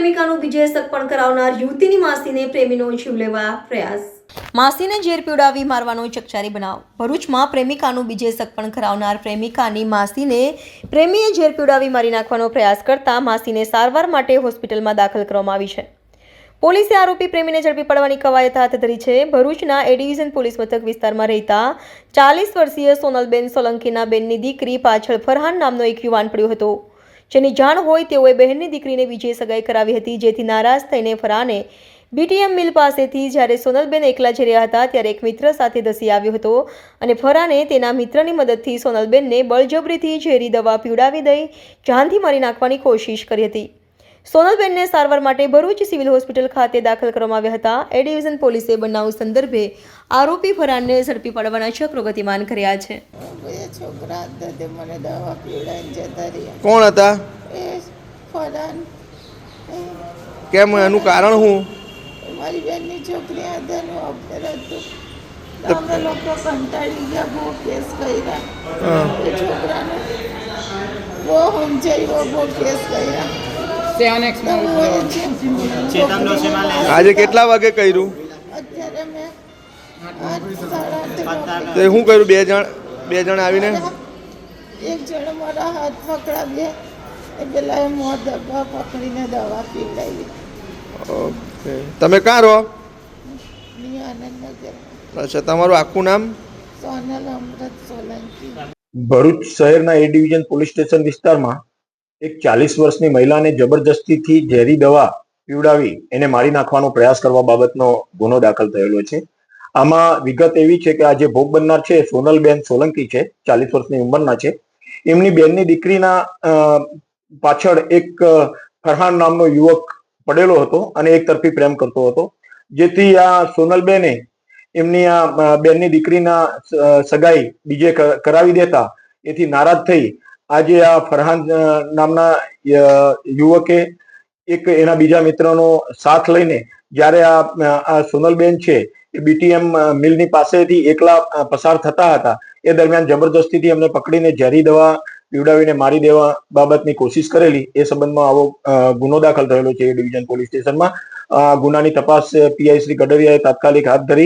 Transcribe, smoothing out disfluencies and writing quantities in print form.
પ્રેમિકાનું બીજે સગપણ કરાવનાર યુવતીની માસીને પ્રેમીનો જીવ લેવા પ્રયાસ. માસીને ઝેર પીવડાવી મારવાનો ચકચારી બનાવ. ભરૂચમાં પ્રેમિકાનું બીજે સગપણ કરાવનાર પ્રેમિકાની માસીને પ્રેમીએ ઝેર પીવડાવી મારી નાખવાનો પ્રયાસ કરતા માસીને સારવાર માટે હોસ્પિટલમાં દાખલ કરવામાં આવી છે. પોલીસે આરોપી પ્રેમીને ઝડપી પાડવાની કવાયત હાથ ધરી છે. ભરૂચના એ ડિવિઝન પોલીસ મથક વિસ્તારમાં રહેતા 40 વર્ષીય સોનલબેન સોલંકીના બેનની દીકરી પાછળ ફરહાન નામનો એક યુવાન પડ્યો હતો, જેની જાણ હોય તેઓએ બહેનની દીકરીને બીજે સગાઈ કરાવી હતી. જેથી નારાજ થઈને ફરહાને બીટીએમ મિલ પાસેથી જ્યારે સોનલબેન એકલા જઈ રહ્યા હતા ત્યારે એક મિત્ર સાથે ધસી આવ્યો હતો અને ફરહાને તેના મિત્રની મદદથી સોનલબેનને બળજબરીથી ઝેરી દવા પીવડાવી દઈ જાનથી મારી નાખવાની કોશિશ કરી હતી. સોનલબેનને સારવાર માટે ભરૂચ સિવિલ હોસ્પિટલ ખાતે દાખલ કરવામાં આવ્યા હતા. એ ડિવિઝન પોલીસે બનાવ સંદર્ભે આરોપી ફરહાનને ઝડપી પાડવાના ચક્રો ગતિમાન કર્યા છે. છોકરા હતા તે મને દવા પીવડાવીને જતા રહ્યા. કોણ હતા? એ ફરહાન. કેમ, એનું કારણ શું? મારી બેનની છોકરી હતાનું અફેર હતું. તો અમે લોકો કંટાળી ગયા, બહુ કેસ કર્યા. એ છોકરાને બહુ સમજાવ્યો, બહુ કેસ કર્યા. આજે કેટલા વાગે કર્યું? અત્યારે મેં 8:30 તો શું કર્યું? બે જણ આવીને એક જણ મારા હાથ પકડાવ્યા, એ પેલા એ મોં દબા પકડીને દવા પીવડાવી. ઓકે, તમે ક્યાં રહો? આનંદનગર. અચ્છા, તમારું આખું નામ? સોનલ અમૃત સોલંકી. ભરૂચ શહેરના એ ડિવિઝન પોલીસ સ્ટેશન વિસ્તારમાં એક 40 વર્ષની મહિલાને જબરજસ્તીથી ઝેરી દવા પીવડાવી એને મારી નાખવાનો પ્રયાસ કરવા બાબતનો ગુનો દાખલ થયેલો છે. આમાં વિગત એવી છે કે આ જે ભોગ બનનાર છે સોનલબેન સોલંકી છે, 40 વર્ષની ઉંમરના છે. એમની બેનની દીકરીના પાછળ એક ફરહાન નામનો યુવક પડેલો હતો અને એક તરફી પ્રેમ કરતો હતો. જેથી આ સોનલબેને એમની આ બેનની દીકરીના સગાઈ બીજે કરાવી દેતા એથી નારાજ થઈ આજે આ ફરહાન નામના યુવકે એક એના બીજા મિત્રનો સાથ લઈને જ્યારે આ સોનલબેન છે એ બીટીએમ મિલની પાસેથી એકલા પસાર થતા હતા એ દરમિયાન જબરજસ્તીથી એમને પકડીને ઝેરી દવા પીવડાવીને મારી દેવા બાબતની કોશિશ કરેલી. એ સંબંધમાં આવો ગુનો દાખલ થયેલો છે એ ડિવિઝન પોલીસ સ્ટેશનમાં. ગુનાની તપાસ પીઆઈ શ્રી ગડરિયાએ તાત્કાલિક હાથ ધરી